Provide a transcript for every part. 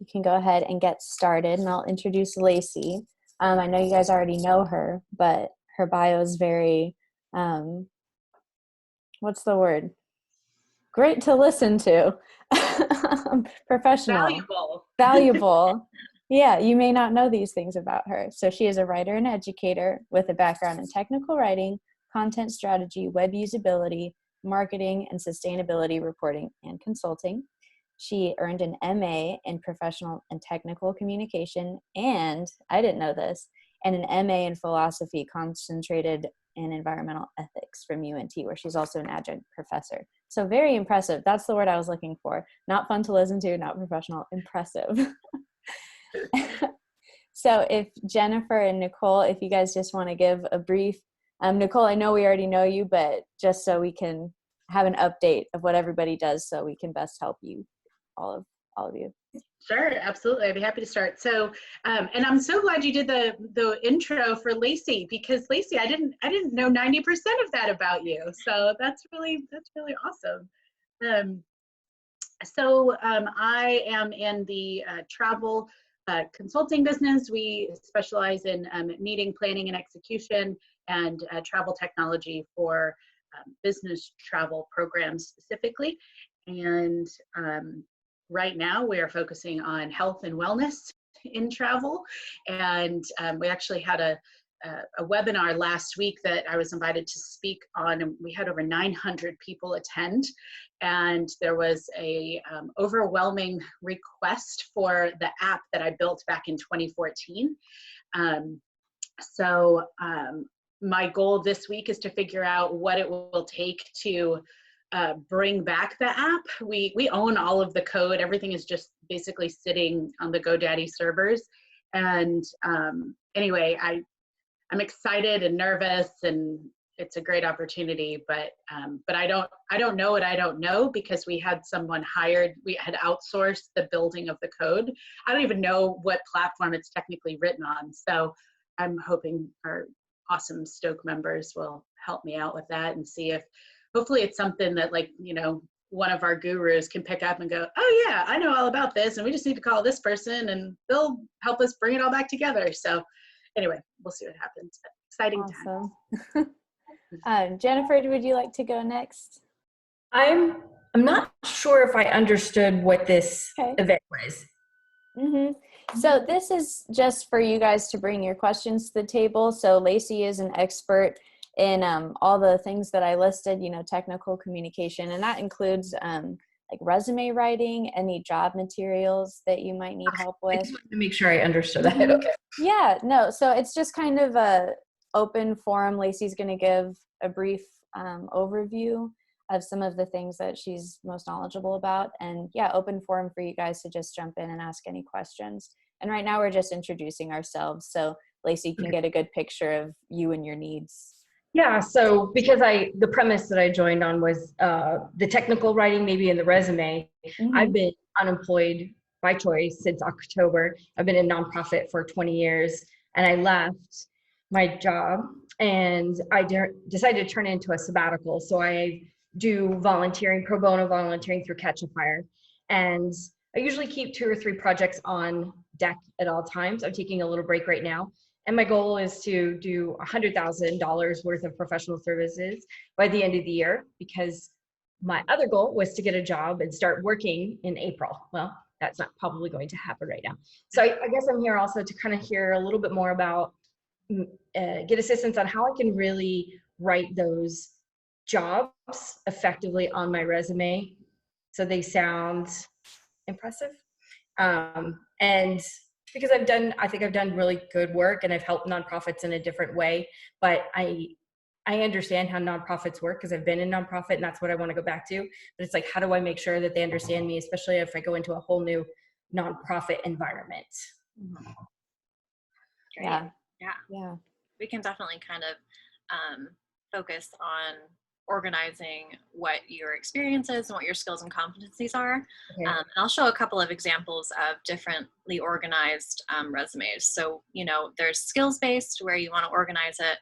can go ahead and get started, and I'll introduce Laci. I know you guys already know her, but her bio is very, what's the word? Great to listen to. Professional. Valuable. Yeah, you may not know these things about her. So she is a writer and educator with a background in technical writing, content strategy, web usability, marketing, and sustainability reporting and consulting. She earned an MA in professional and technical communication, and I didn't know this, and an MA in philosophy concentrated in environmental ethics from UNT, where she's also an adjunct professor. So very impressive. That's the word I was looking for. Not fun to listen to, not professional, impressive. So if Jennifer and Nicole, if you guys just want to give a brief, Nicole, I know we already know you, but just so we can have an update of what everybody does so we can best help you, all of you. Sure, absolutely. I'd be happy to start. So, and I'm so glad you did the intro for Laci, because Laci, I didn't know 90% of that about you. So that's really awesome. I am in the travel consulting business. We specialize in meeting planning and execution and travel technology for business travel programs specifically. And right now we are focusing on health and wellness in travel. And we actually had a webinar last week that I was invited to speak on, and we had over 900 people attend. And there was a overwhelming request for the app that I built back in 2014. My goal this week is to figure out what it will take to bring back the app. We own all of the code. Everything is just basically sitting on the GoDaddy servers. And anyway, I'm excited and nervous, and it's a great opportunity, but I don't know what I don't know, because we had someone hired, we had outsourced the building of the code. I don't even know what platform it's technically written on. So I'm hoping our awesome Stoke members will help me out with that and see if, hopefully it's something that, like, you know, one of our gurus can pick up and go, oh yeah, I know all about this, and we just need to call this person and they'll help us bring it all back together. So anyway, we'll see what happens. Exciting times. Jennifer, would you like to go next? I'm not sure if I understood what this event was. So this is just for you guys to bring your questions to the table. So Laci is an expert in all the things that I listed, you know, technical communication, and that includes like resume writing, any job materials that you might need help with. I just wanted to make sure I understood that. Okay. Yeah, no, so it's just kind of a open forum. Laci's going to give a brief overview of some of the things that she's most knowledgeable about, and yeah, open forum for you guys to just jump in and ask any questions. And right now we're just introducing ourselves, so Laci can get a good picture of you and your needs. Yeah, so because the premise that I joined on was the technical writing, maybe in the resume. I've been unemployed by choice since October. I've been in nonprofit for 20 years, and I left my job and I decided to turn it into a sabbatical. So I do volunteering, pro bono volunteering through Catch a Fire. And I usually keep 2 or 3 projects on deck at all times. I'm taking a little break right now. And my goal is to do $100,000 worth of professional services by the end of the year, because my other goal was to get a job and start working in April. Well, that's not probably going to happen right now. So I guess I'm here also to kind of hear a little bit more about, get assistance on how I can really write those jobs effectively on my resume so they sound impressive. And because I think I've done really good work and I've helped nonprofits in a different way, but I understand how nonprofits work because I've been in nonprofit and that's what I want to go back to. But it's like, how do I make sure that they understand me, especially if I go into a whole new nonprofit environment? Yeah. We can definitely kind of focus on organizing what your experience is and what your skills and competencies are. Okay. And I'll show a couple of examples of differently organized resumes. So, you know, there's skills-based, where you want to organize it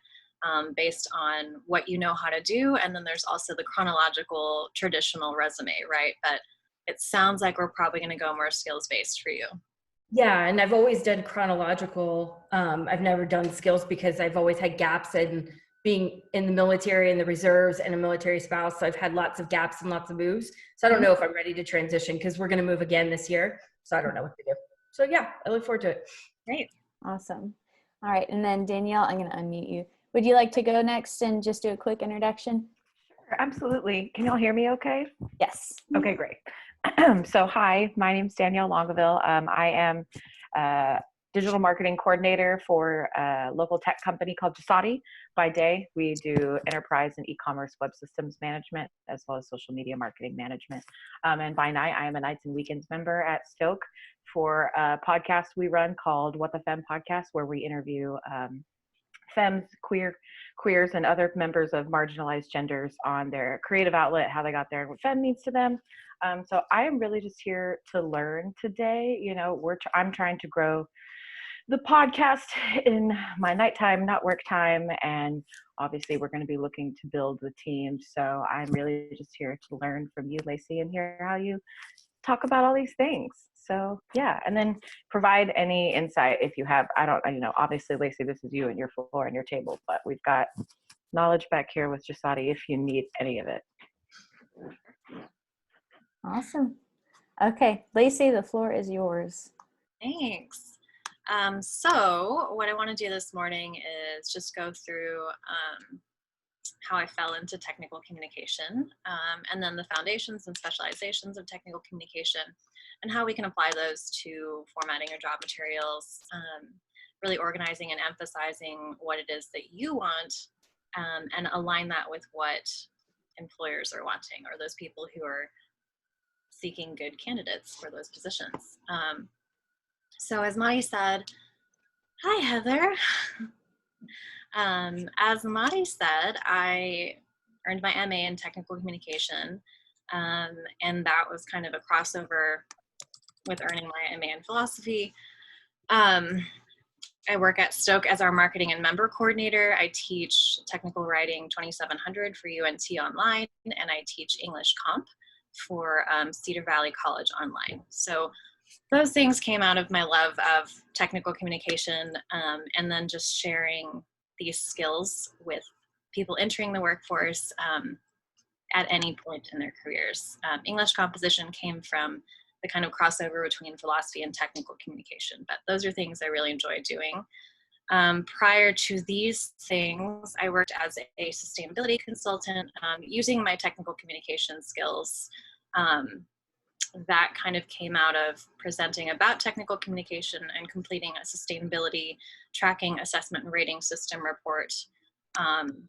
based on what you know how to do. And then there's also the chronological traditional resume, right? But it sounds like we're probably going to go more skills-based for you. Yeah, and I've always done chronological. I've never done skills because I've always had gaps in being in the military and the reserves and a military spouse. So I've had lots of gaps and lots of moves. So I don't know if I'm ready to transition because we're going to move again this year. So I don't know what to do. So yeah, I look forward to it. Great. Awesome. All right. And then Danielle, I'm going to unmute you. Would you like to go next and just do a quick introduction? Absolutely. Can y'all hear me okay? Yes. Okay, great. So hi, my name is Danielle Longaville. I am a digital marketing coordinator for a local tech company called Laci. By day, we do enterprise and e-commerce web systems management, as well as social media marketing management. And by night, I am a nights and weekends member at Stoke for a podcast we run called What the Femme Podcast, where we interview femmes, queers, and other members of marginalized genders on their creative outlet, how they got there, and what femme means to them. So I am really just here to learn today. You know, I'm trying to grow the podcast in my nighttime, not work time, and obviously we're going to be looking to build the team. So I'm really just here to learn from you, Laci, and hear how you talk about all these things. So yeah, and then provide any insight if you have. Obviously, Laci, this is you and your floor and your table, but we've got knowledge back here with Jasati if you need any of it. Awesome. Okay, Laci, the floor is yours. Thanks. So what I want to do this morning is just go through how I fell into technical communication, and then the foundations and specializations of technical communication, and how we can apply those to formatting your job materials, really organizing and emphasizing what it is that you want, and align that with what employers are wanting, or those people who are seeking good candidates for those positions. So as Madi said, hi Heather. As Madi said, I earned my MA in technical communication, and that was kind of a crossover with earning my MA in philosophy. I work at Stoke as our marketing and member coordinator. I teach technical writing 2700 for UNT online, and I teach English comp for Cedar Valley College online. So those things came out of my love of technical communication, and then just sharing these skills with people entering the workforce at any point in their careers. English composition came from the kind of crossover between philosophy and technical communication, but those are things I really enjoy doing. Prior to these things, I worked as a sustainability consultant using my technical communication skills. That kind of came out of presenting about technical communication and completing a sustainability tracking assessment and rating system report. And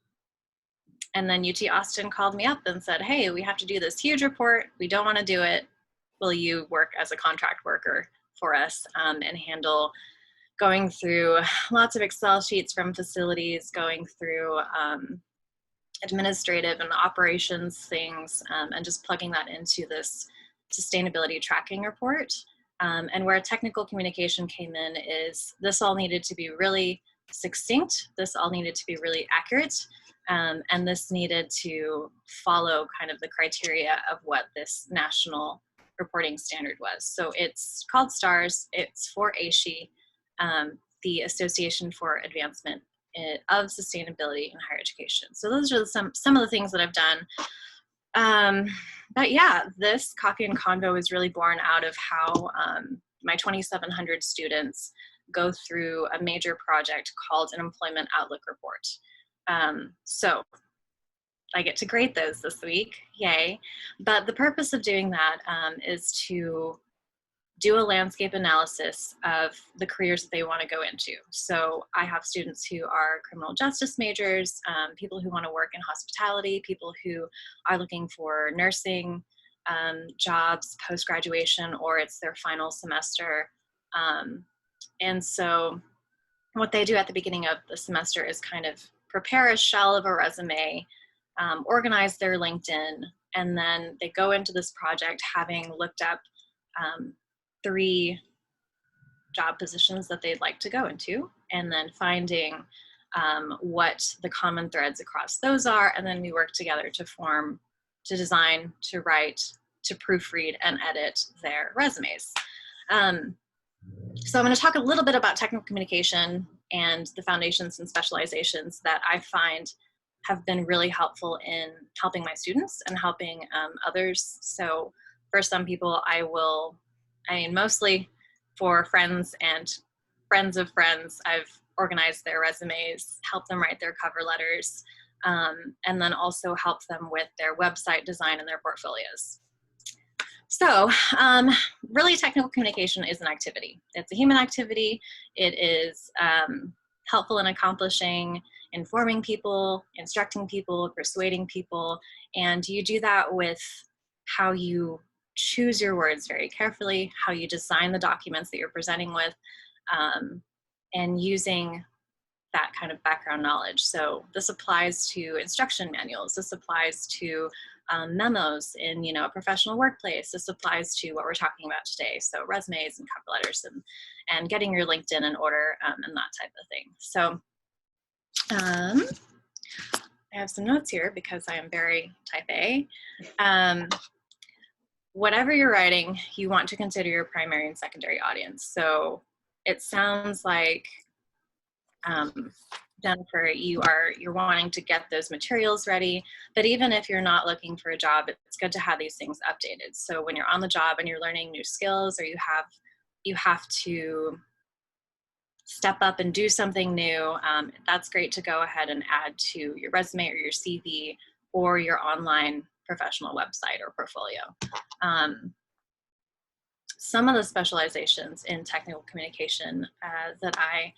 then UT Austin called me up and said, hey, we have to do this huge report. We don't want to do it. Will you work as a contract worker for us and handle going through lots of Excel sheets from facilities, going through administrative and operations things, and just plugging that into this sustainability tracking report. And where technical communication came in is this all needed to be really succinct. This all needed to be really accurate. And this needed to follow kind of the criteria of what this national reporting standard was. So it's called STARS. It's for ASHE, the Association for Advancement of Sustainability in Higher Education. So those are some of the things that I've done. But yeah, this Copy and Convo is really born out of how my 2,700 students go through a major project called an Employment Outlook Report. So I get to grade those this week, yay. But the purpose of doing that is to do a landscape analysis of the careers that they want to go into. So I have students who are criminal justice majors, people who want to work in hospitality, people who are looking for nursing jobs post-graduation, or it's their final semester. And so what they do at the beginning of the semester is kind of prepare a shell of a resume, organize their LinkedIn, and then they go into this project having looked up 3 job positions that they'd like to go into, and then finding what the common threads across those are, and then we work together to design, to write, to proofread and edit their resumes. So I'm going to talk a little bit about technical communication and the foundations and specializations that I find have been really helpful in helping my students and helping others. So for some people, mostly for friends and friends of friends, I've organized their resumes, helped them write their cover letters, and then also help them with their website design and their portfolios. So really technical communication is an activity. It's a human activity. It is helpful in accomplishing, informing people, instructing people, persuading people, and you do that with how you choose your words very carefully, how you design the documents that you're presenting with, and using that kind of background knowledge. So this applies to instruction manuals. This applies to memos in, a professional workplace. This applies to what we're talking about today. So resumes and cover letters and getting your LinkedIn in order and that type of thing. So I have some notes here because I am very type A. Whatever you're writing, you want to consider your primary and secondary audience. So it sounds like Jennifer, you're wanting to get those materials ready, but even if you're not looking for a job, it's good to have these things updated. So when you're on the job and you're learning new skills, or you have to step up and do something new, that's great to go ahead and add to your resume or your CV or your online professional website or portfolio. Some of the specializations in technical communication that I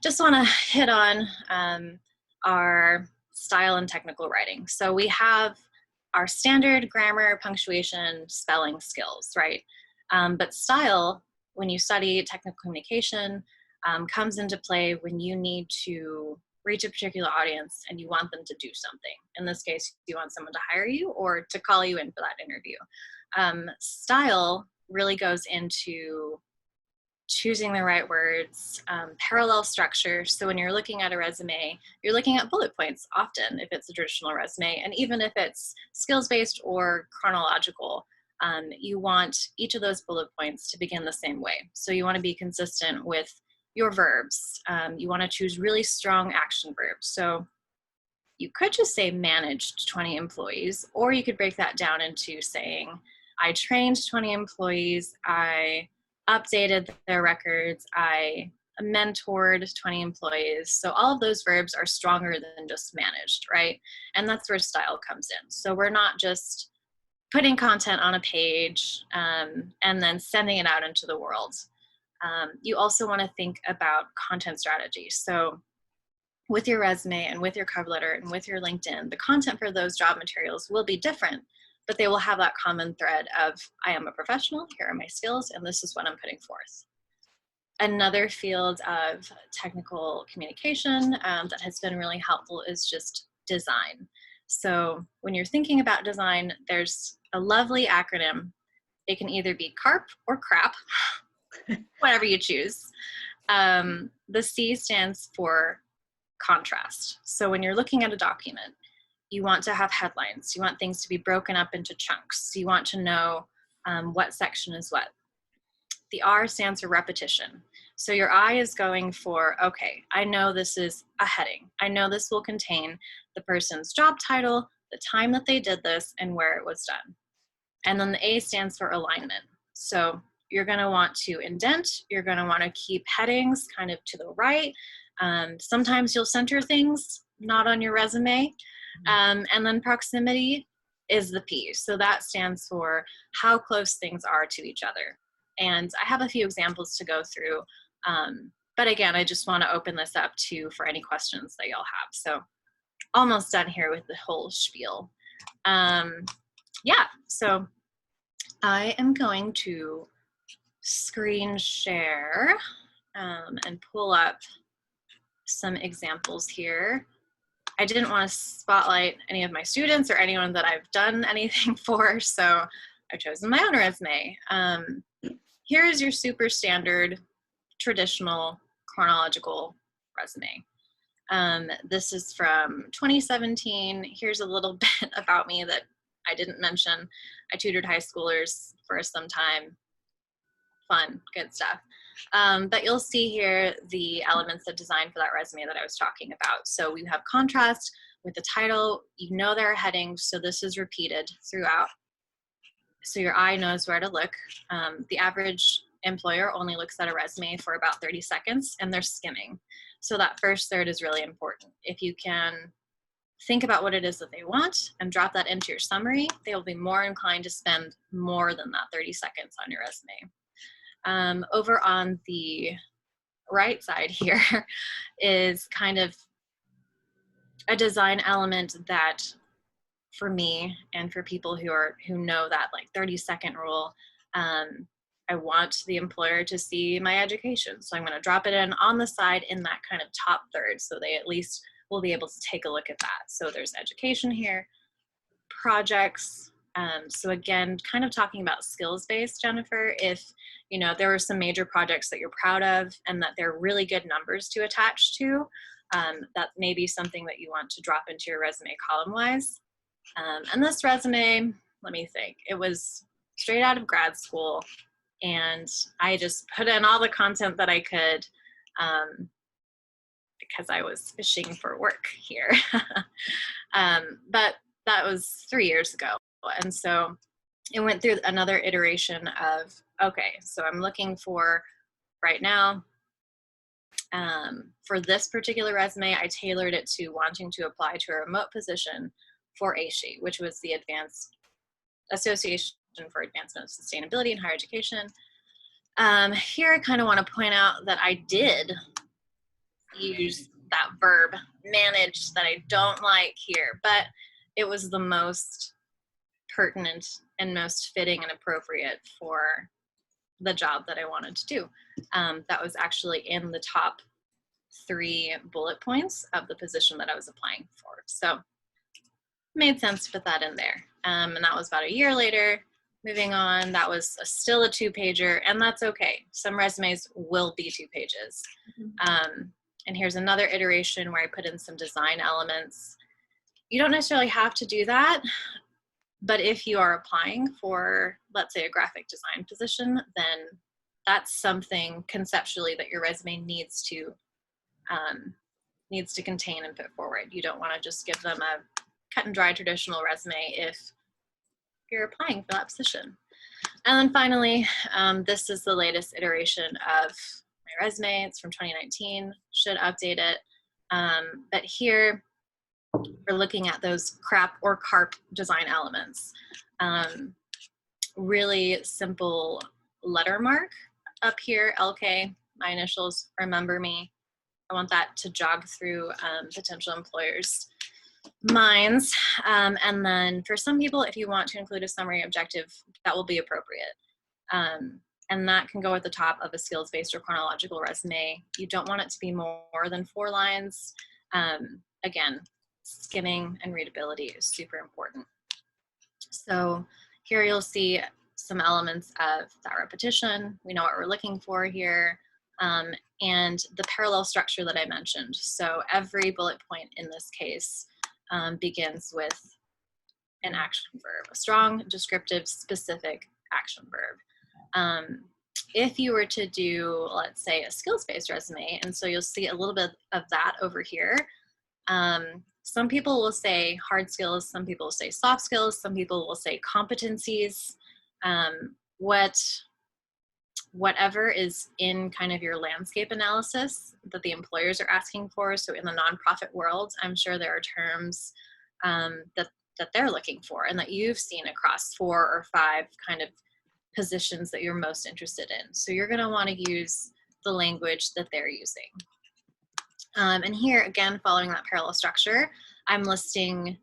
just want to hit on are style and technical writing. So we have our standard grammar, punctuation, spelling skills, right? But style, when you study technical communication, comes into play when you need to reach a particular audience and you want them to do something. In this case, you want someone to hire you or to call you in for that interview. Style really goes into choosing the right words, parallel structure. So when you're looking at a resume, you're looking at bullet points often if it's a traditional resume, and even if it's skills-based or chronological, you want each of those bullet points to begin the same way. So you want to be consistent with your verbs. You want to choose really strong action verbs. So you could just say managed 20 employees, or you could break that down into saying, I trained 20 employees, I updated their records, I mentored 20 employees. So all of those verbs are stronger than just managed, right? And that's where style comes in. So we're not just putting content on a page and then sending it out into the world. You also want to think about content strategy. So with your resume and with your cover letter and with your LinkedIn, the content for those job materials will be different, but they will have that common thread of, I am a professional, here are my skills, and this is what I'm putting forth. Another field of technical communication that has been really helpful is just design. So when you're thinking about design, there's a lovely acronym. It can either be CARP or CRAP, whatever you choose. The C stands for contrast. So when you're looking at a document, you want to have headlines. You want things to be broken up into chunks. You want to know what section is what. The R stands for repetition. So your I is going for, okay, I know this is a heading. I know this will contain the person's job title, the time that they did this, and where it was done. And then the A stands for alignment. So you're going to want to indent. You're going to want to keep headings kind of to the right. Sometimes you'll center things, not on your resume. And then proximity is the P. So that stands for how close things are to each other. And I have a few examples to go through. But again, I just want to open this up for any questions that y'all have. So almost done here with the whole spiel. Yeah, so I am going to screen share and pull up some examples here. I didn't want to spotlight any of my students or anyone that I've done anything for, so I've chosen my own resume. Here is your super standard, traditional, chronological resume. This is from 2017. Here's a little bit about me that I didn't mention. I tutored high schoolers for some time. Fun, good stuff. But you'll see here the elements of design for that resume that I was talking about. So we have contrast with the title. You know there are headings, so this is repeated throughout. So your eye knows where to look. The average employer only looks at a resume for about 30 seconds, and they're skimming. So that first third is really important. If you can think about what it is that they want and drop that into your summary, they will be more inclined to spend more than that 30 seconds on your resume. Over on the right side here is kind of a design element that, for me and for people who know that like 30-second rule, I want the employer to see my education. So I'm going to drop it in on the side in that kind of top third, so they at least will be able to take a look at that. So there's education here, projects. So again, kind of talking about skills-based, Jennifer, if you know there were some major projects that you're proud of and that they're really good numbers to attach to, that may be something that you want to drop into your resume column-wise. And this resume, let me think, it was straight out of grad school, and I just put in all the content that I could, because I was fishing for work here. But that was 3 years ago. And so it went through another iteration of, okay, so I'm looking for right now, for this particular resume, I tailored it to wanting to apply to a remote position for ASHE, which was the Advanced Association for Advancement of Sustainability in Higher Education. Here I kind of want to point out that I did use that verb, manage, that I don't like here, but it was the most pertinent and most fitting and appropriate for the job that I wanted to do. That was actually in the top 3 bullet points of the position that I was applying for. So made sense to put that in there. And that was about a year later. Moving on, that was still a 2-pager, and that's okay. Some resumes will be 2 pages. And here's another iteration where I put in some design elements. You don't necessarily have to do that, but if you are applying for, let's say, a graphic design position, then that's something conceptually that your resume needs to contain and put forward. You don't want to just give them a cut and dry traditional resume if you're applying for that position. And then finally, this is the latest iteration of my resume. It's from 2019, should update it. But here we're looking at those CRAP or CARP design elements. Really simple letter mark up here, LK, my initials, remember me. I want that to jog through potential employers' minds. And then for some people, if you want to include a summary objective, that will be appropriate. And that can go at the top of a skills-based or chronological resume. You don't want it to be more than 4 lines. Again, skimming and readability is super important. So here you'll see some elements of that repetition. We know what we're looking for here. And the parallel structure that I mentioned. So every bullet point in this case begins with an action verb, a strong, descriptive, specific action verb. If you were to do, let's say, a skills-based resume, and so you'll see a little bit of that over here. Some people will say hard skills, some people will say soft skills, some people will say competencies. Whatever is in kind of your landscape analysis that the employers are asking for. So in the nonprofit world, I'm sure there are terms that they're looking for and that you've seen across 4 or 5 kind of positions that you're most interested in. So you're going to want to use the language that they're using. And here, again, following that parallel structure, I'm listing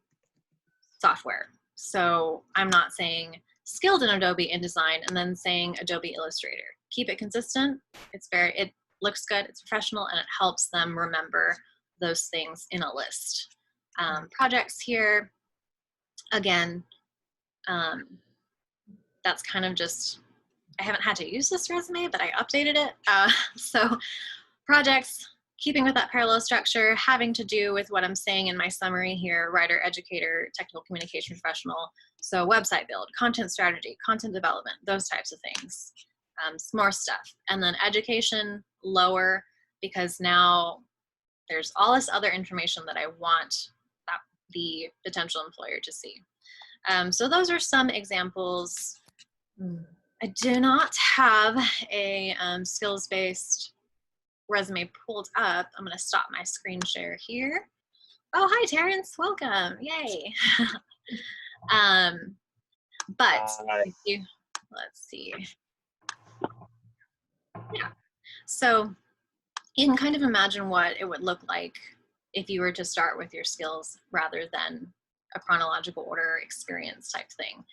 software. So I'm not saying skilled in Adobe InDesign and then saying Adobe Illustrator. Keep it consistent. It looks good, it's professional, and it helps them remember those things in a list. Projects here, again, that's kind of just, I haven't had to use this resume, but I updated it. So projects, keeping with that parallel structure, having to do with what I'm saying in my summary here, writer, educator, technical communication professional. So website build, content strategy, content development, those types of things. some more stuff. And then education, lower, because now there's all this other information that I want that the potential employer to see. So those are some examples. I do not have a skills-based resume pulled up. I'm going to stop my screen share here. Oh, hi, Terrence. Welcome. Yay. But let's see. Yeah. So you can kind of imagine what it would look like if you were to start with your skills rather than a chronological order experience type thing.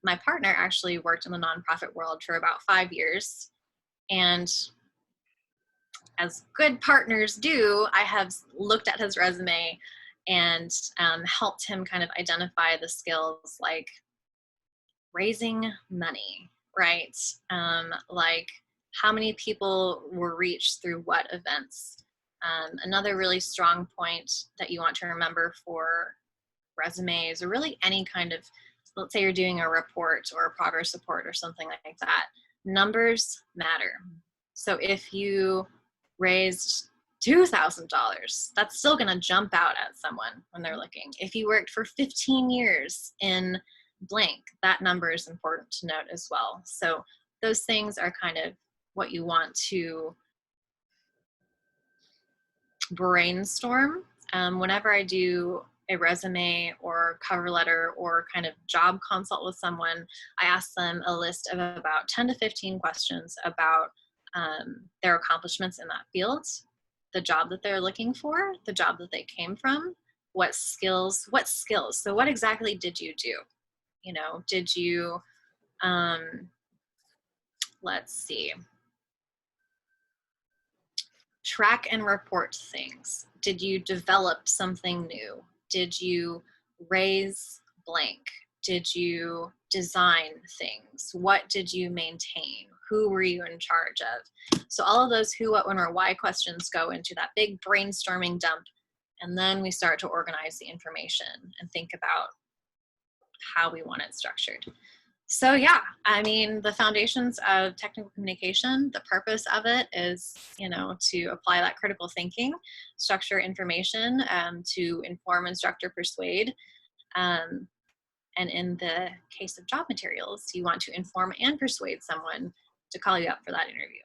My partner actually worked in the nonprofit world for about 5 years. And as good partners do, I have looked at his resume and helped him kind of identify the skills like raising money, right? Like how many people were reached through what events. Another really strong point that you want to remember for resumes or really any kind of, let's say you're doing a report or a progress report or something like that, numbers matter. So if you raised $2,000, that's still going to jump out at someone when they're looking. If you worked for 15 years in blank, that number is important to note as well. So those things are kind of what you want to brainstorm. Whenever I do a resume or cover letter or kind of job consult with someone, I ask them a list of about 10 to 15 questions about their accomplishments in that field, the job that they're looking for, the job that they came from, what skills. So what exactly did you do? You know, did you, let's see, track and report things? Did you develop something new? Did you raise blank? Did you design things? What did you maintain? Who were you in charge of? So all of those who, what, when, or why questions go into that big brainstorming dump. And then we start to organize the information and think about how we want it structured. So yeah, I mean, the foundations of technical communication, the purpose of it is, you know, to apply that critical thinking, structure information, to inform, instruct, or persuade. And in the case of job materials, you want to inform and persuade someone to call you up for that interview.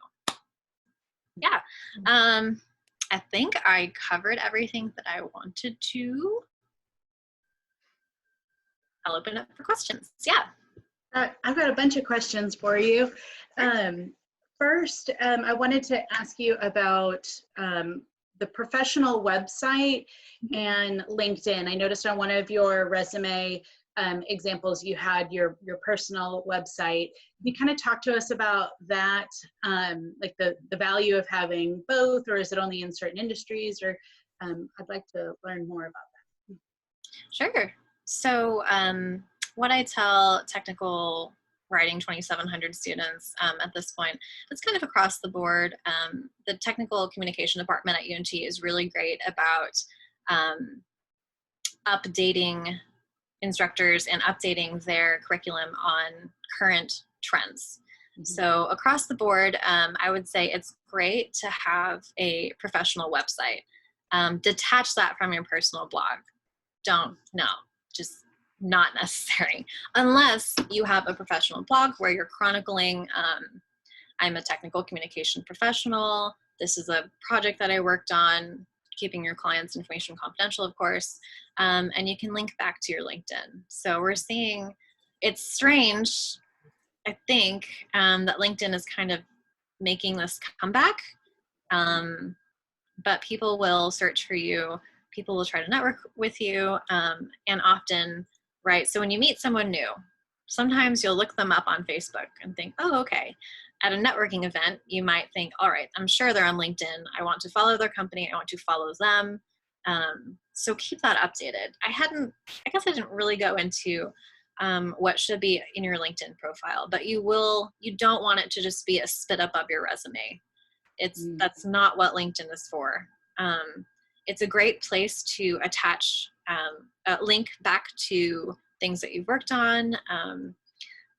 Yeah, I think I covered everything that I wanted to. I'll open up for questions. Yeah. I've got a bunch of questions for you. First, I wanted to ask you about the professional website and LinkedIn. I noticed on one of your resume examples, you had your personal website. Can you kind of talk to us about that, like the value of having both, or is it only in certain industries? Or I'd like to learn more about that. Sure. So what I tell technical writing 2,700 students at this point, it's kind of across the board. The technical communication department at UNT is really great about updating instructors and updating their curriculum on current trends. Mm-hmm. So across the board, I would say it's great to have a professional website. Detach that from your personal blog. Just not necessary. Unless you have a professional blog where you're chronicling, I'm a technical communication professional. This is a project that I worked on, keeping your client's information confidential, of course. And you can link back to your LinkedIn. So we're seeing, it's strange, I think, that LinkedIn is kind of making this comeback. But people will search for you. People will try to network with you. And often, right, so when you meet someone new, sometimes you'll look them up on Facebook and think, oh, okay. At a networking event, you might think, all right, I'm sure they're on LinkedIn. I want to follow their company. I want to follow them. So keep that updated. I guess I didn't really go into what should be in your LinkedIn profile, but you don't want it to just be a spit up of your resume. That's not what LinkedIn is for. It's a great place to attach a link back to things that you've worked on,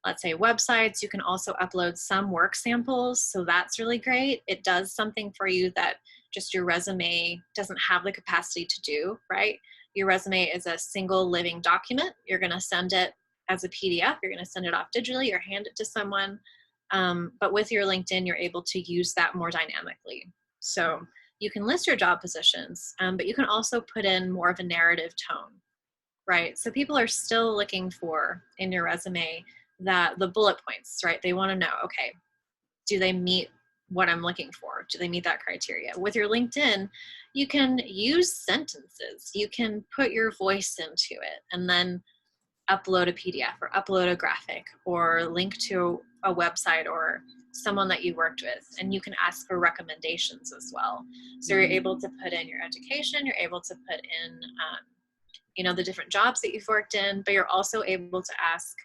let's say websites. You can also upload some work samples. So that's really great. It does something for you that just your resume doesn't have the capacity to do, right? Your resume is a single living document. You're going to send it as a PDF. You're going to send it off digitally or hand it to someone. But with your LinkedIn, you're able to use that more dynamically. So you can list your job positions, but you can also put in more of a narrative tone, right? So people are still looking for in your resume that the bullet points, right? They want to know, okay, do they meet what I'm looking for? Do they meet that criteria? With your LinkedIn, you can use sentences. You can put your voice into it and then upload a PDF or upload a graphic or link to a website or someone that you worked with, and you can ask for recommendations as well. So you're able to put in your education, you're able to put in the different jobs that you've worked in, but you're also able to ask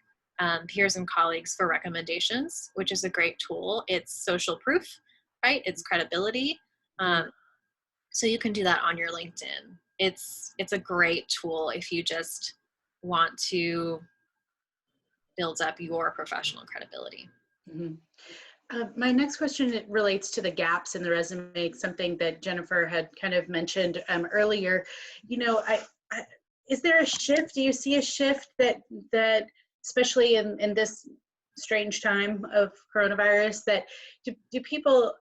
peers and colleagues for recommendations, which is a great tool. It's social proof, right? It's credibility. So you can do that on your LinkedIn. It's a great tool if you just want to build up your professional credibility. Mm-hmm. My next question, it relates to the gaps in the resume, something that Jennifer had kind of mentioned earlier. Is there a shift? Do you see a shift that especially in this strange time of coronavirus, that do people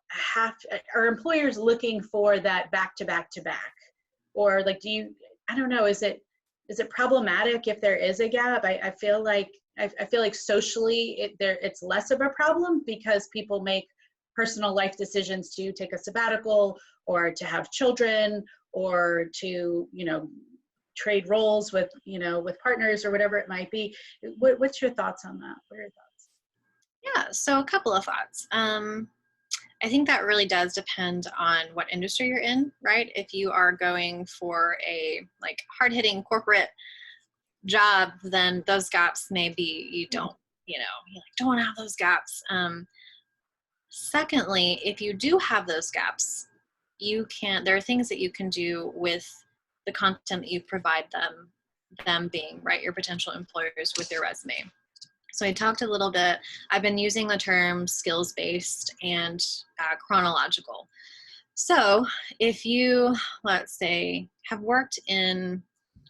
are employers looking for that back to back to back? Or like, I don't know, is it problematic if there is a gap? I feel like socially it's less of a problem because people make personal life decisions to take a sabbatical or to have children or to, trade roles with partners or whatever it might be. What's your thoughts on that? What are your thoughts? Yeah, so a couple of thoughts. I think that really does depend on what industry you're in, right? If you are going for a hard-hitting corporate job, then those gaps maybe you don't want to have those gaps. Secondly, if you do have those gaps, there are things that you can do with the content that you provide them being, right, your potential employers with your resume. So I talked a little bit, I've been using the term skills-based and chronological. So if you, let's say, have worked in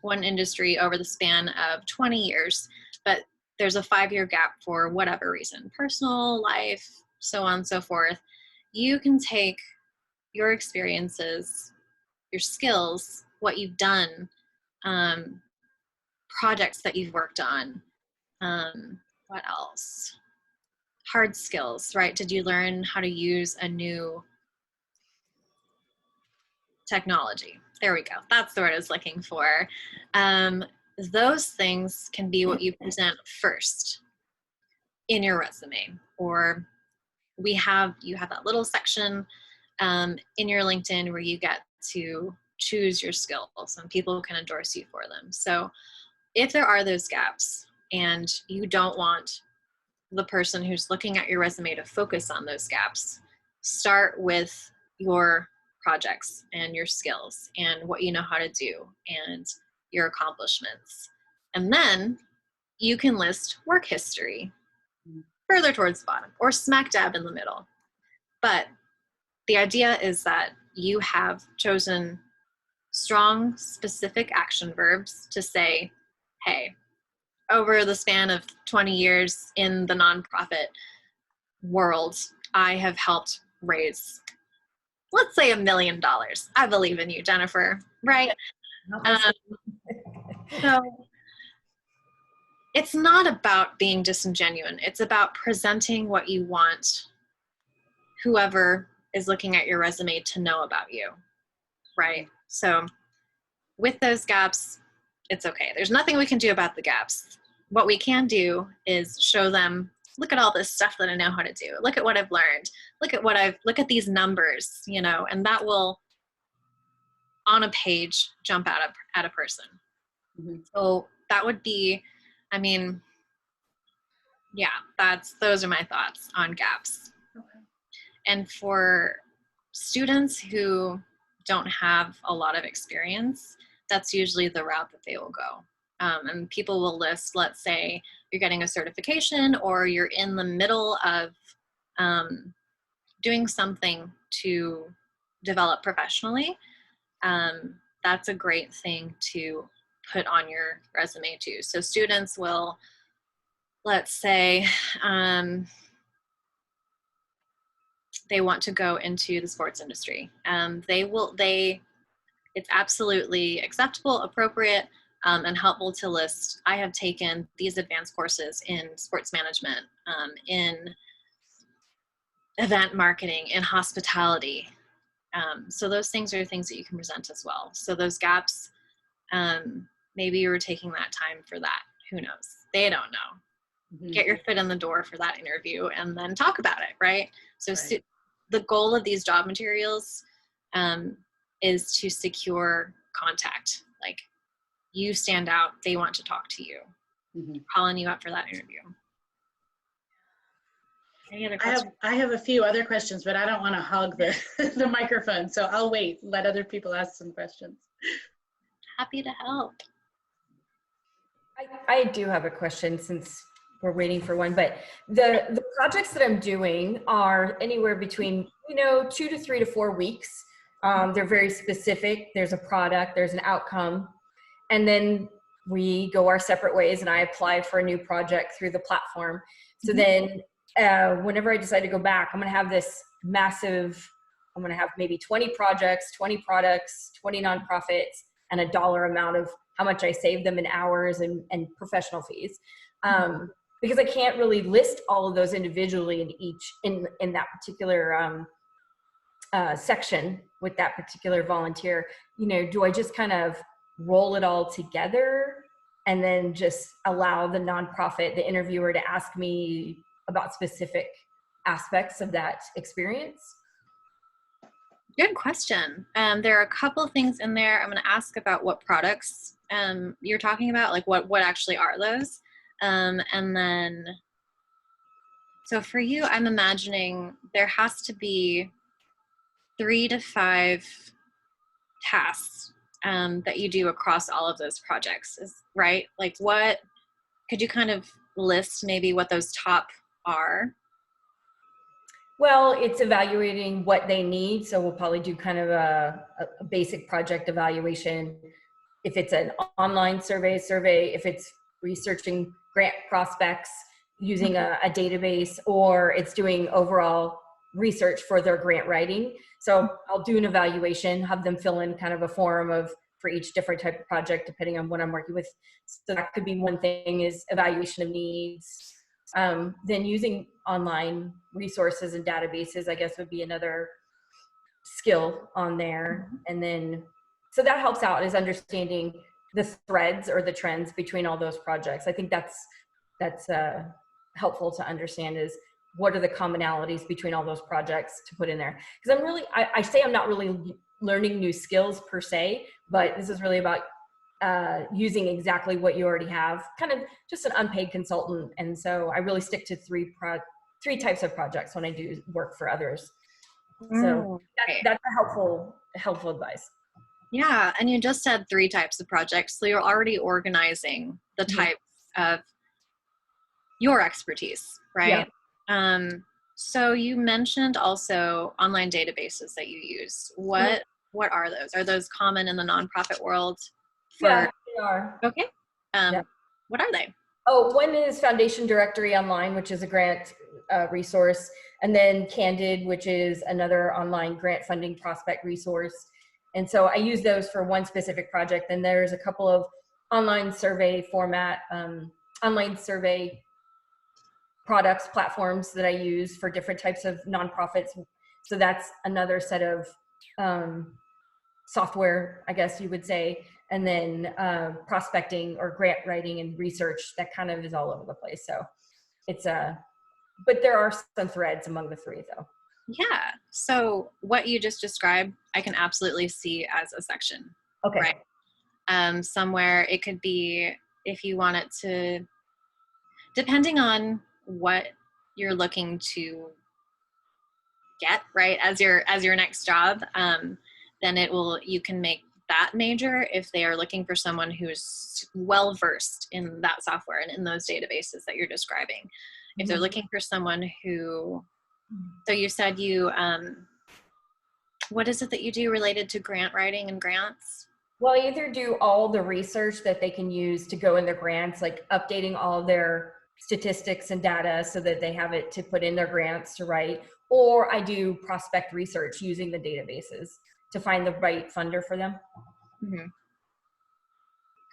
one industry over the span of 20 years, but there's a 5-year gap for whatever reason, personal life, so on and so forth, you can take your experiences, your skills, what you've done, projects that you've worked on, what else? Hard skills, right? Did you learn how to use a new technology? There we go. That's the word I was looking for. Those things can be what you present first in your resume. Or you have that little section in your LinkedIn where you get to choose your skills and people can endorse you for them. So if there are those gaps and you don't want the person who's looking at your resume to focus on those gaps, start with your projects and your skills and what you know how to do and your accomplishments. And then you can list work history further towards the bottom or smack dab in the middle. But the idea is that you have chosen strong, specific action verbs to say, hey, over the span of 20 years in the nonprofit world, I have helped raise, let's say, $1 million. I believe in you, Jennifer, right? So it's not about being disingenuous. It's about presenting what you want whoever is looking at your resume to know about you, right? So with those gaps, it's okay. There's nothing we can do about the gaps. What we can do is show them, look at all this stuff that I know how to do. Look at what I've learned. Look at these numbers, and that will, on a page, jump out at a person. Mm-hmm. So that would be, those are my thoughts on gaps. Okay. And for students who don't have a lot of experience, that's usually the route that they will go. And people will list, let's say you're getting a certification or you're in the middle of doing something to develop professionally. That's a great thing to put on your resume too. So students will, let's say, they want to go into the sports industry. It's absolutely acceptable, appropriate, and helpful to list, I have taken these advanced courses in sports management, in event marketing, in hospitality. So those things are things that you can present as well. So those gaps, maybe you were taking that time for that. Who knows? They don't know. Mm-hmm. Get your foot in the door for that interview and then talk about it, right? So right. The goal of these job materials is to secure contact. Like, you stand out, they want to talk to you, calling you up for that interview. Any other questions? I have a few other questions, but I don't want to hog the microphone, so I'll wait, let other people ask some questions. Happy to help. I do have a question since we're waiting for one, but the projects that I'm doing are anywhere between, 2 to 3 to 4 weeks. They're very specific. There's a product, there's an outcome, and then we go our separate ways and I apply for a new project through the platform. So then whenever I decide to go back, I'm going to have this massive, I'm going to have maybe 20 projects, 20 products, 20 nonprofits, and a dollar amount of how much I save them in hours and professional fees. Because I can't really list all of those individually in that particular section with that particular volunteer. Do I just kind of roll it all together and then just allow the nonprofit, the interviewer, to ask me about specific aspects of that experience? Good question. There are a couple things in there. I'm going to ask about what products you're talking about, like what actually are those. And then, so for you, I'm imagining there has to be 3 to 5 tasks that you do across all of those projects, right? Like, what could you kind of list maybe what those top are? Well, it's evaluating what they need. So we'll probably do kind of a basic project evaluation. If it's an online survey, if it's researching grant prospects using a database, or it's doing overall research for their grant writing. So I'll do an evaluation, have them fill in kind of a form for each different type of project, depending on what I'm working with. So that could be one thing, is evaluation of needs. Then using online resources and databases, I guess, would be another skill on there. And then, so that helps out, is understanding the threads or the trends between all those projects. I think that's helpful to understand, is what are the commonalities between all those projects to put in there. Because I say I'm not really learning new skills per se, but this is really about using exactly what you already have, kind of just an unpaid consultant. And so I really stick to three types of projects when I do work for others. So that's a helpful advice. Yeah, and you just said 3 types of projects, so you're already organizing the types of your expertise, right? Yeah. So you mentioned also online databases that you use. What are those? Are those common in the nonprofit world? Yeah, they are. Okay. What are they? Oh, one is Foundation Directory Online, which is a grant resource, and then Candid, which is another online grant funding prospect resource. And so I use those for one specific project. And there's a couple of online survey products, platforms that I use for different types of nonprofits. So that's another set of software, I guess you would say. And then prospecting or grant writing and research, that kind of is all over the place. So it's but there are some threads among the 3 though. Yeah. So what you just described, I can absolutely see as a section. Okay. Right. Somewhere it could be, if you want it to, depending on what you're looking to get, right, as your next job, then you can make that major if they are looking for someone who's well versed in that software and in those databases that you're describing. If they're looking for someone who, so you said you, what is it that you do related to grant writing and grants? Well, I either do all the research that they can use to go in their grants, like updating all of their statistics and data so that they have it to put in their grants to write, or I do prospect research using the databases to find the right funder for them. Mm-hmm.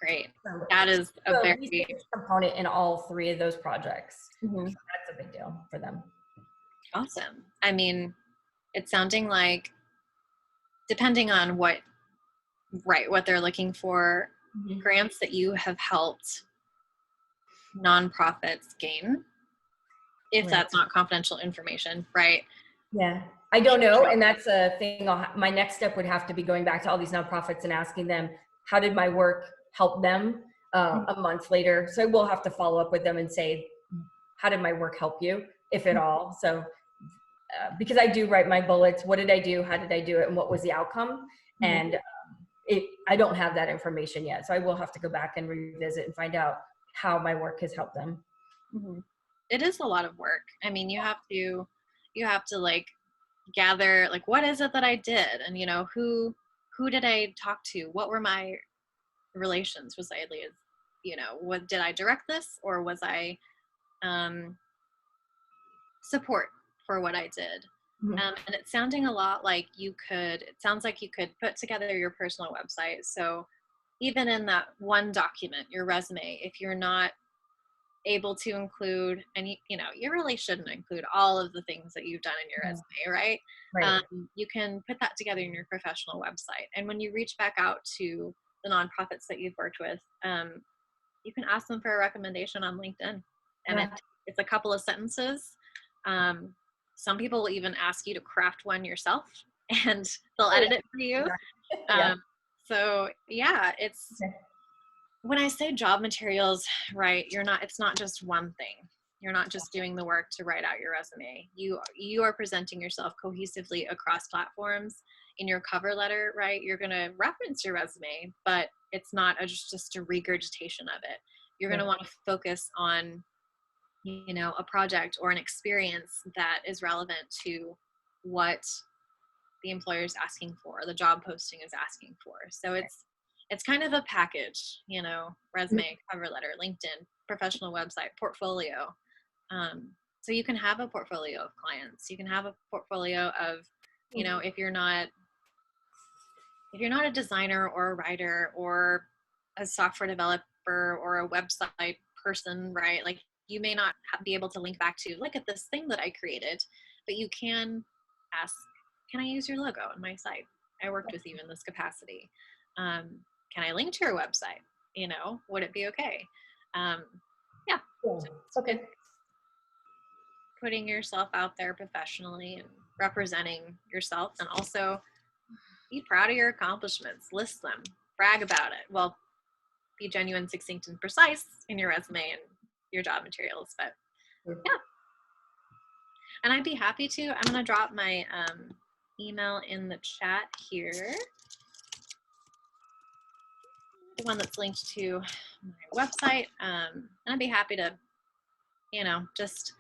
Great. So That is a the very research component in all three of those projects. mm-hmm. So that's a big deal for them. Awesome. I mean, it's sounding like, depending on what they're looking for, grants that you have helped nonprofits gain, if that's not confidential information, right? Yeah, I don't know. And that's a thing. My next step would have to be going back to all these nonprofits and asking them, how did my work help them a month later? So we'll have to follow up with them and say, how did my work help you, if at all? So because I do write my bullets, what did I do? How did I do it? And what was the outcome? And I don't have that information yet. So I will have to go back and revisit and find out how my work has helped them. It is a lot of work. I mean, you have to like gather, like, what is it that I did? And, you know, who did I talk to? What were my relations? Was I, you know, what did I direct this, or was I support for what I did? And it's sounding a lot like it sounds like you could put together your personal website. So even in that one document, your resume, if you're not able to include, and you know, you really shouldn't include all of the things that you've done in your resume, right? You can put that together in your professional website. And when you reach back out to the nonprofits that you've worked with, you can ask them for a recommendation on LinkedIn. And it's a couple of sentences. Some people will even ask you to craft one yourself, and they'll edit it for you. So yeah, it's, when I say job materials, right, it's not just one thing. You're not just doing the work to write out your resume. You are presenting yourself cohesively across platforms. In your cover letter, right, you're going to reference your resume, but it's not just a regurgitation of it. You're going to want to focus on, you know, a project or an experience that is relevant to what the employer is asking for, the job posting is asking for. So it's kind of a package, you know, resume, cover letter, LinkedIn, professional website, portfolio. So you can have a portfolio of clients. You can have a portfolio of, you know, if you're not a designer or a writer or a software developer or a website person, right? Like, you may not be able to link back to, look at this thing that I created, but you can ask, can I use your logo on my site? I worked with you in this capacity. Can I link to your website? You know, would it be okay? Okay. Putting yourself out there professionally and representing yourself, and also be proud of your accomplishments, list them, brag about it. Well, be genuine, succinct, and precise in your resume and your job materials, but yeah. And I'd be happy to, I'm going to drop my email in the chat here. The one that's linked to my website. And I'd be happy to, you know, just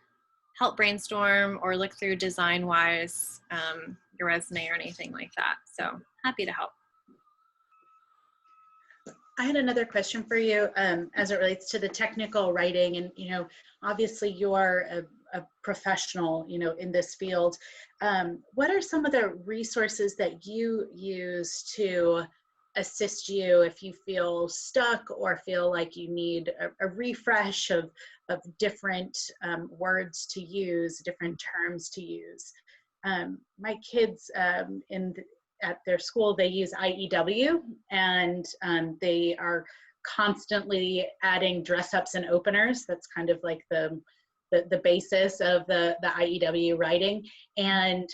help brainstorm or look through design-wise your resume or anything like that. So happy to help. I had another question for you as it relates to the technical writing, and, you know, obviously you're a professional, you know, in this field. What are some of the resources that you use to assist you if you feel stuck or feel like you need a refresh of different words to use, different terms to use? My kids at their school, they use IEW, and they are constantly adding dress ups and openers. That's kind of like the basis of the IEW writing. And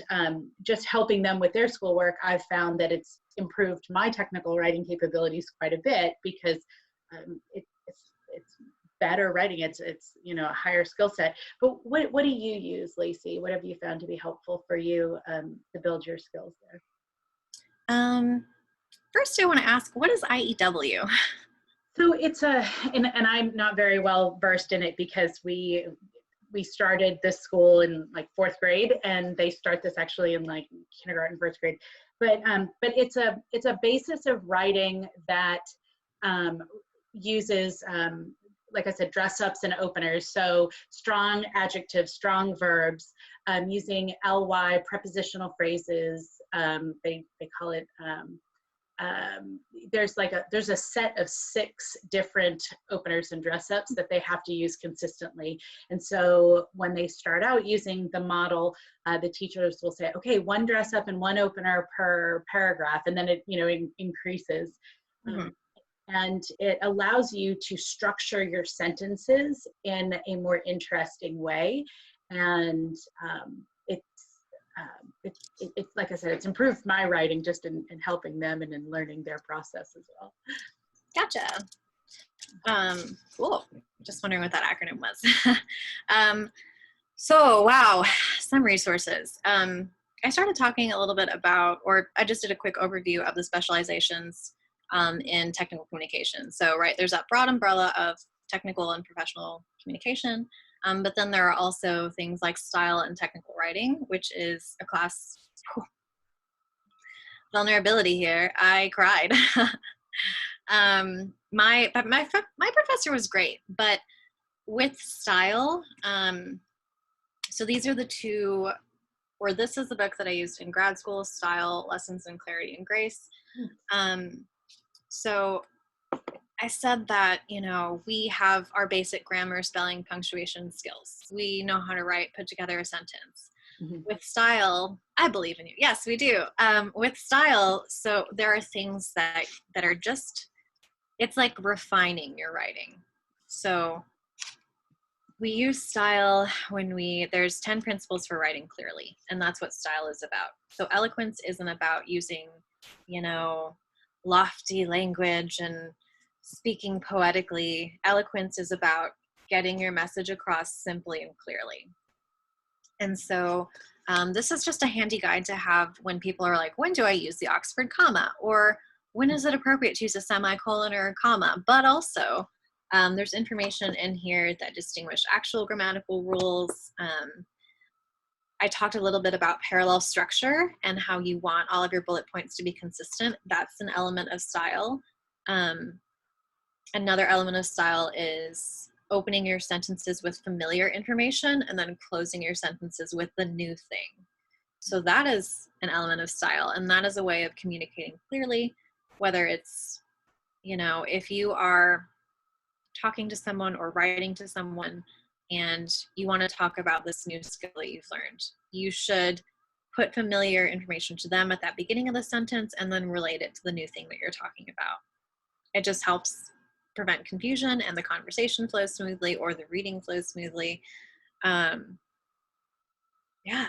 just helping them with their schoolwork, I've found that it's improved my technical writing capabilities quite a bit, because it's better writing. It's you know, a higher skill set. But what do you use, Laci? What have you found to be helpful for you to build your skills there? first I want to ask, what is IEW? So it's and I'm not very well versed in it because we started this school in like 4th grade, and they start this actually in like kindergarten, 1st grade. But it's a basis of writing that uses, like I said, dress ups and openers. So strong adjectives, strong verbs, using ly prepositional phrases. They call it. There's a set of 6 different openers and dress ups that they have to use consistently. And so when they start out using the model, the teachers will say, okay, 1 dress up and 1 opener per paragraph, and then it increases. Mm-hmm. And it allows you to structure your sentences in a more interesting way. And it's like I said, it's improved my writing just in helping them and in learning their process as well. Gotcha. Cool. Just wondering what that acronym was. So, wow, some resources. I started talking a little bit about, or I just did a quick overview of the specializations in technical communication. So, right, there's that broad umbrella of technical and professional communication. But then there are also things like style and technical writing, which is a class. Vulnerability here. I cried. My professor was great, but with style, so these are the 2, or this is the book that I used in grad school, Style, Lessons in Clarity and Grace. So I said that, we have our basic grammar, spelling, punctuation skills. We know how to write, put together a sentence. Mm-hmm. With style, I believe in you. Yes, we do. With style, so there are things that are just, it's like refining your writing. So we use style when there's 10 principles for writing clearly, and that's what style is about. So eloquence isn't about using, lofty language and speaking poetically. Eloquence is about getting your message across simply and clearly. And so this is just a handy guide to have when people are like, when do I use the Oxford comma? Or when is it appropriate to use a semicolon or a comma? But also, there's information in here that distinguish actual grammatical rules. I talked a little bit about parallel structure and how you want all of your bullet points to be consistent. That's an element of style. Another element of style is opening your sentences with familiar information and then closing your sentences with the new thing. So that is an element of style, and that is a way of communicating clearly, whether it's, if you are talking to someone or writing to someone and you want to talk about this new skill that you've learned, you should put familiar information to them at that beginning of the sentence and then relate it to the new thing that you're talking about. It just helps prevent confusion and the conversation flows smoothly or the reading flows smoothly.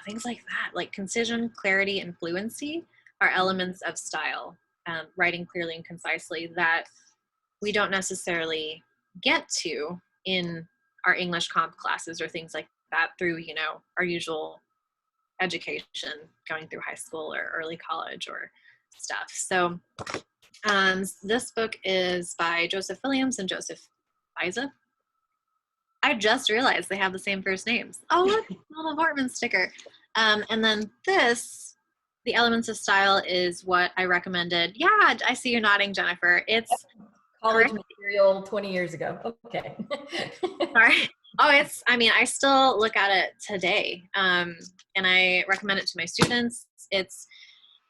Things like that, like concision, clarity, and fluency are elements of style, writing clearly and concisely that we don't necessarily get to in our English comp classes or things like that through, our usual education going through high school or early college or stuff. So this book is by Joseph Williams and Joseph Isa. I just realized they have the same first names. Oh, look, little Vortman sticker. And then this, The Elements of Style, is what I recommended. Yeah, I see you nodding, Jennifer. It's college material 20 years ago. Okay. Sorry. Oh, I still look at it today. And I recommend it to my students.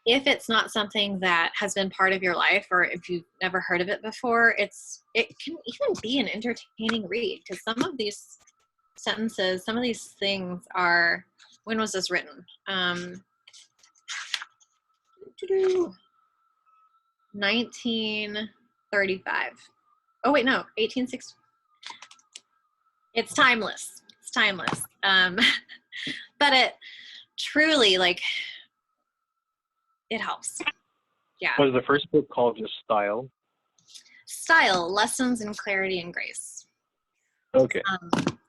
If it's not something that has been part of your life, or if you've never heard of it before, it can even be an entertaining read, because some of these sentences, some of these things are, when was this written? 1935. Oh wait, no, 1860. It's timeless. It's timeless. But it truly, it helps. Yeah. Was the first book called just Style? Style, Lessons in Clarity and Grace. Okay.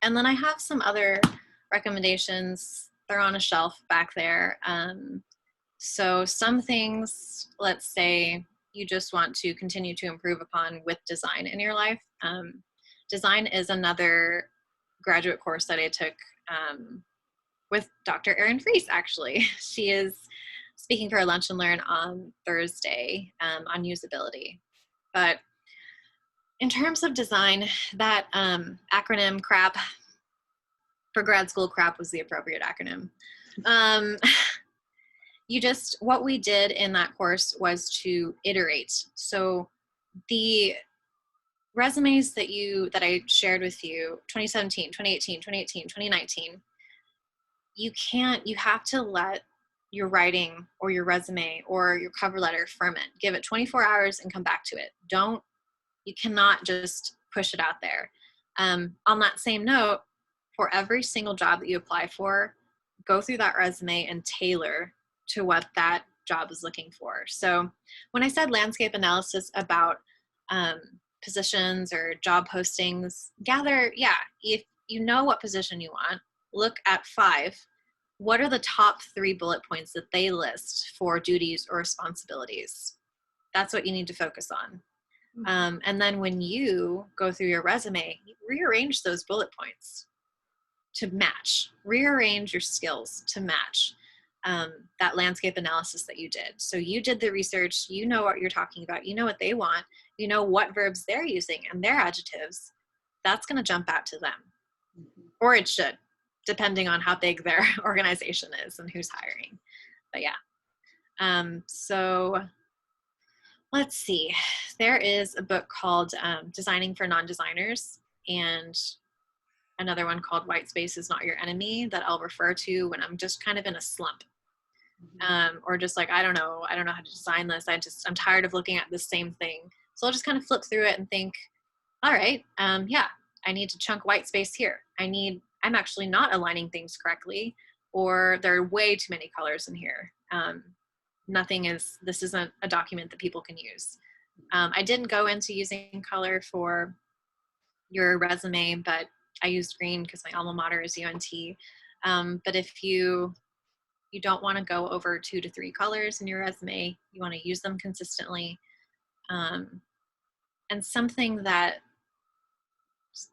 And then I have some other recommendations. They're on a shelf back there. So some things, let's say, you just want to continue to improve upon with design in your life. Design is another graduate course that I took with Dr. Erin Fries, actually. She is speaking for a lunch and learn on Thursday on usability. But in terms of design, that acronym CRAP, for grad school, CRAP was the appropriate acronym. What we did in that course was to iterate. So the resumes that I shared with you, 2017, 2018, 2018, 2019, you have to let your writing or your resume or your cover letter ferment. Give it 24 hours and come back to it. You cannot just push it out there. On that same note, for every single job that you apply for, go through that resume and tailor to what that job is looking for. So when I said landscape analysis about positions or job postings, if you know what position you want, look at 5. What are the top 3 bullet points that they list for duties or responsibilities? That's what you need to focus on. And then when you go through your resume, rearrange those bullet points to match, rearrange your skills to match that landscape analysis that you did. So you did the research, you know what you're talking about, you know what they want, you know what verbs they're using and their adjectives. That's going to jump out to them. Or it should, depending on how big their organization is and who's hiring. But yeah. So let's see. There is a book called Designing for Non-Designers, and another one called White Space is Not Your Enemy that I'll refer to when I'm just kind of in a slump. Or just like, I don't know how to design this. I'm tired of looking at the same thing. So I'll just kind of flip through it and think, all right, I need to chunk white space here. I'm actually not aligning things correctly, or there are way too many colors in here. This isn't a document that people can use. I didn't go into using color for your resume, but I used green because my alma mater is UNT. But if you don't want to go over 2 to 3 colors in your resume, you want to use them consistently. And something that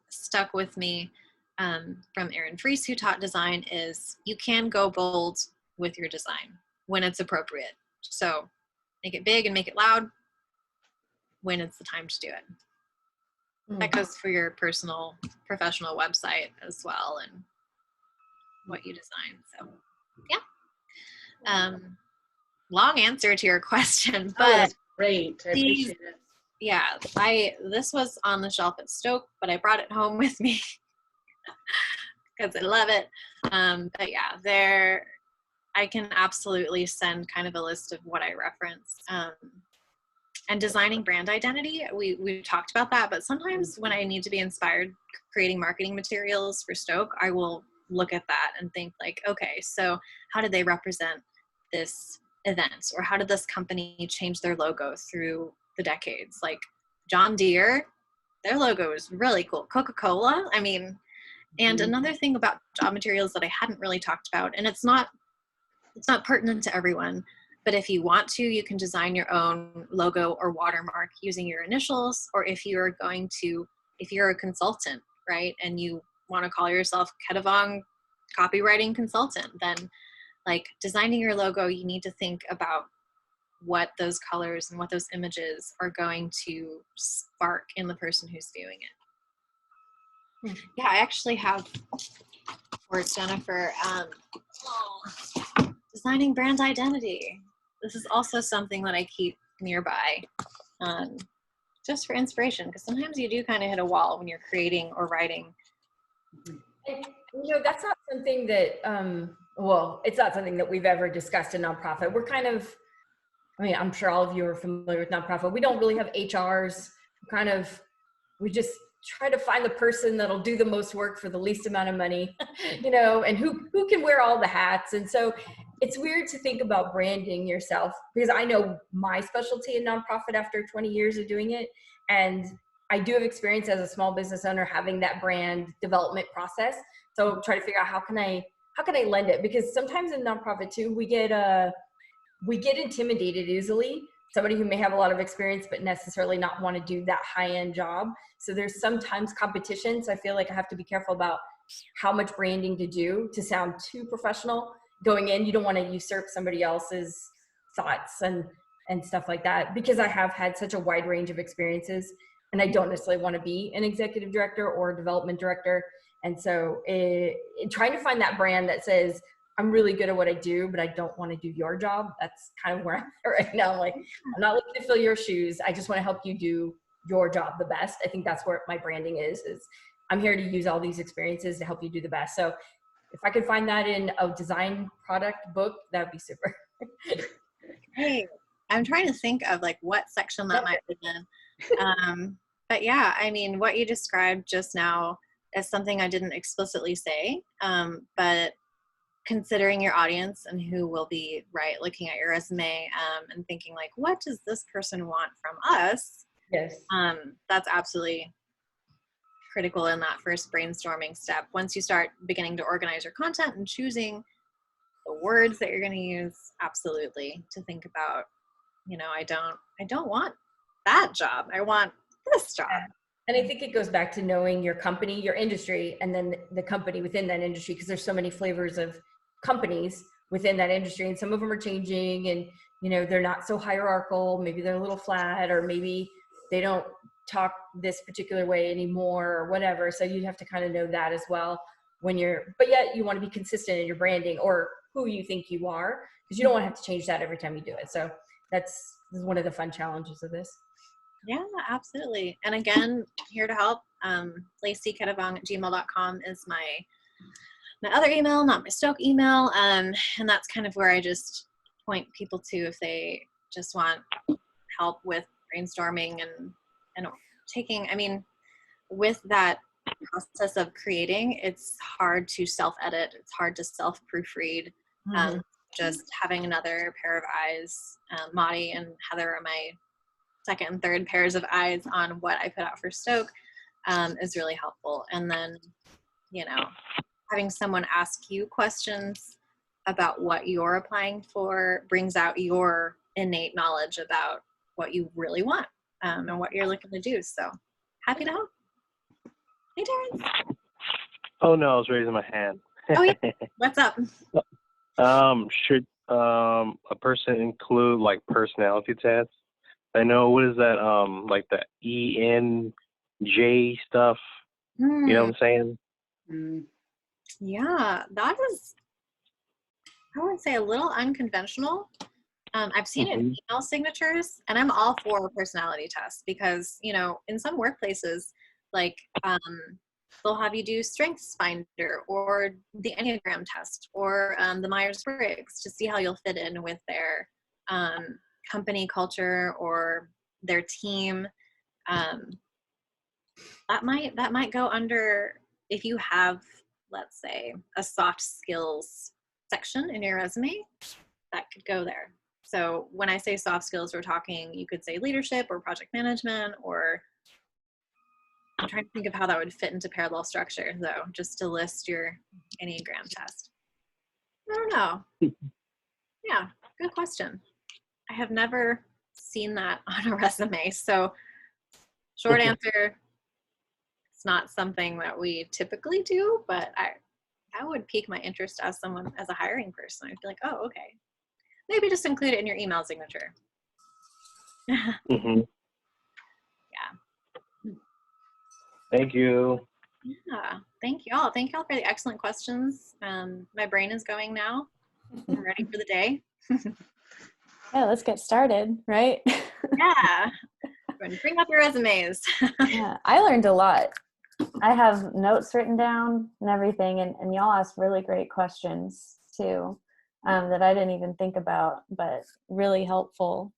stuck with me from Erin Fries, who taught design, is you can go bold with your design when it's appropriate. So make it big and make it loud when it's the time to do it. That goes for your professional website as well, and what you design. So yeah. Long answer to your question, but great. I appreciate it. Yeah, this was on the shelf at Stoke, but I brought it home with me because I love it. But yeah, I can absolutely send kind of a list of what I reference. And designing brand identity, we talked about that, but sometimes when I need to be inspired creating marketing materials for Stoke, I will look at that and think like, okay, so how did they represent this event? Or how did this company change their logo through the decades? Like John Deere, their logo is really cool. Coca-Cola, and another thing about job materials that I hadn't really talked about, and it's not pertinent to everyone, but if you want to, you can design your own logo or watermark using your initials, or if you're a consultant, right, and you want to call yourself Kettavong copywriting consultant, then like designing your logo, you need to think about what those colors and what those images are going to spark in the person who's viewing it. Yeah, I actually have for Jennifer, designing brand identity. This is also something that I keep nearby, just for inspiration, because sometimes you do kind of hit a wall when you're creating or writing. And, that's not something that, it's not something that we've ever discussed in nonprofit. We're kind of, I'm sure all of you are familiar with nonprofit. We don't really have HRs. We just try to find the person that'll do the most work for the least amount of money, and who can wear all the hats. And so it's weird to think about branding yourself, because I know my specialty in nonprofit after 20 years of doing it. And I do have experience as a small business owner having that brand development process. So try to figure out how can I lend it, because sometimes in nonprofit too, we get intimidated easily somebody who may have a lot of experience but necessarily not want to do that high-end job. So there's sometimes competition. So I feel like I have to be careful about how much branding to do to sound too professional. Going in, you don't want to usurp somebody else's thoughts and stuff like that, because I have had such a wide range of experiences, and I don't necessarily want to be an executive director or a development director. And so trying to find that brand that says, I'm really good at what I do, but I don't want to do your job. That's kind of where I'm at right now. Like, I'm not looking to fill your shoes. I just want to help you do your job the best. I think that's where my branding is I'm here to use all these experiences to help you do the best. So if I could find that in a design product book, that'd be super. Hey, I'm trying to think of like what section that might be in. But yeah, I mean, what you described just now is something I didn't explicitly say, but considering your audience and who will be looking at your resume and thinking like, what does this person want from us? Yes. That's absolutely critical in that first brainstorming step. Once you start beginning to organize your content and choosing the words that you're going to use, absolutely to think about, I don't want that job. I want this job. And I think it goes back to knowing your company, your industry, and then the company within that industry, because there's so many flavors of companies within that industry, and some of them are changing, and they're not so hierarchical. Maybe they're a little flat, or maybe they don't talk this particular way anymore, or whatever. So you have to kind of know that as well but yet you want to be consistent in your branding or who you think you are, because you don't want to have to change that every time you do it. So this is one of the fun challenges of this. Yeah, absolutely. And again, here to help. Laci, Kettavong @gmail.com is my other email, not my Stoke email. And that's kind of where I just point people to if they just want help with brainstorming and taking, with that process of creating, it's hard to self-edit. It's hard to self-proofread. Just having another pair of eyes, Maudie and Heather are my second and third pairs of eyes on what I put out for Stoke is really helpful. And then, having someone ask you questions about what you're applying for brings out your innate knowledge about what you really want and what you're looking to do. So happy to help. Hey, Terrence. Oh no, I was raising my hand. Oh yeah, what's up? Should a person include like personality tests? I know, what is that? Like the ENJ stuff. You know what I'm saying? Yeah, that is, I would say, a little unconventional. I've seen it in email signatures, and I'm all for personality tests because, in some workplaces, like they'll have you do Strengths Finder or the Enneagram test or the Myers-Briggs to see how you'll fit in with their company culture or their team. That might go under, if you have, let's say, a soft skills section in your resume, that could go there. So when I say soft skills, we're talking, you could say leadership or project management, or I'm trying to think of how that would fit into parallel structure, though, just to list your Enneagram test. I don't know. Yeah, good question. I have never seen that on a resume. So short answer, it's not something that we typically do, but that would pique my interest as a hiring person. I'd be like, oh, okay. Maybe just include it in your email signature. Yeah. Thank you. Yeah. Thank you all. Thank you all for the excellent questions. My brain is going now. I'm ready for the day. Yeah, let's get started, right? Yeah. Bring up your resumes. Yeah, I learned a lot. I have notes written down and everything, and y'all asked really great questions too, that I didn't even think about, but really helpful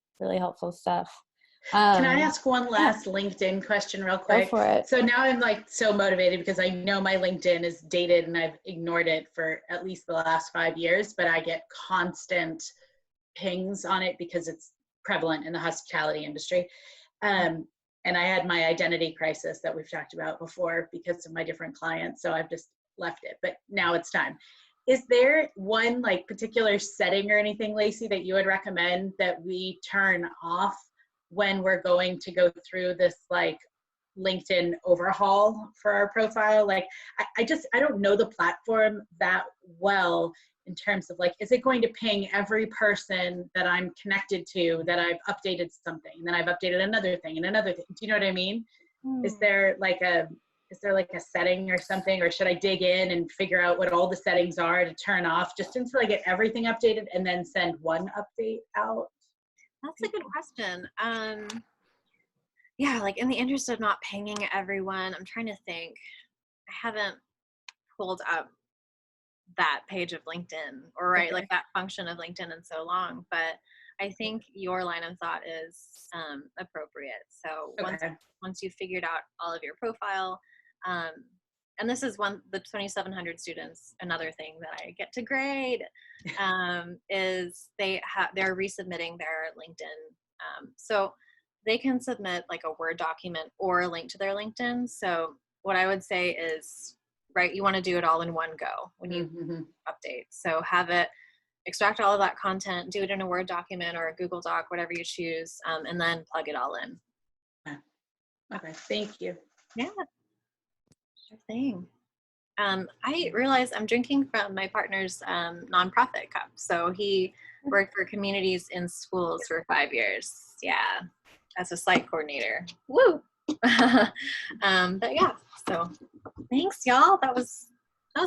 stuff. Can I ask one last LinkedIn question real quick? Go for it. So now I'm like so motivated because I know my LinkedIn is dated and I've ignored it for at least the last 5 years, but I get constant pings on it because it's prevalent in the hospitality industry. And I had my identity crisis that we've talked about before because of my different clients. So I've just left it, but now it's time. Is there one like particular setting or anything, Laci, that you would recommend that we turn off when we're going to go through this like LinkedIn overhaul for our profile? Like, I don't know the platform that well in terms of like, is it going to ping every person that I'm connected to that I've updated something, and then I've updated another thing and another thing? Do you know what I mean? Is there like a setting or something, or should I dig in and figure out what all the settings are to turn off just until I get everything updated and then send one update out? That's a good question. Yeah, like in the interest of not pinging everyone, I'm trying to think. I haven't pulled up that page of LinkedIn or like that function of LinkedIn in so long, but I think your line of thought is appropriate. So once you've figured out all of your profile, and this is the 2,700 students, another thing that I get to grade, is they're resubmitting their LinkedIn. So they can submit like a Word document or a link to their LinkedIn. So what I would say is, you want to do it all in one go when you update. So have it, extract all of that content, do it in a Word document or a Google Doc, whatever you choose, and then plug it all in. Okay, thank you. Yeah, sure thing. I realize I'm drinking from my partner's nonprofit cup. So he worked for communities in schools for 5 years. Yeah, as a site coordinator. Woo! But yeah, so thanks, y'all. That was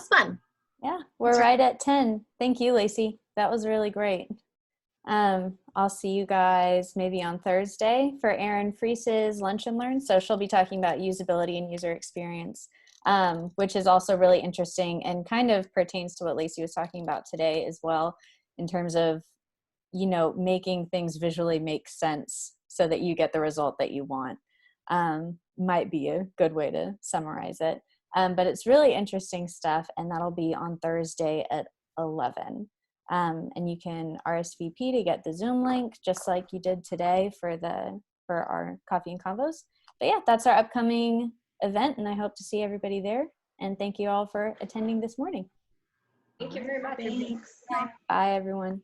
fun. Yeah, we're right at 10. Thank you, Laci. That was really great. I'll see you guys maybe on Thursday for Erin Fries's Lunch and Learn. So she'll be talking about usability and user experience, which is also really interesting and kind of pertains to what Laci was talking about today as well, in terms of, making things visually make sense so that you get the result that you want. Might be a good way to summarize it. But it's really interesting stuff, and that'll be on Thursday at 11. And you can RSVP to get the Zoom link, just like you did today for our Coffee and Convos. But yeah, that's our upcoming event, and I hope to see everybody there. And thank you all for attending this morning. Thank you very much. Thanks. Bye, everyone.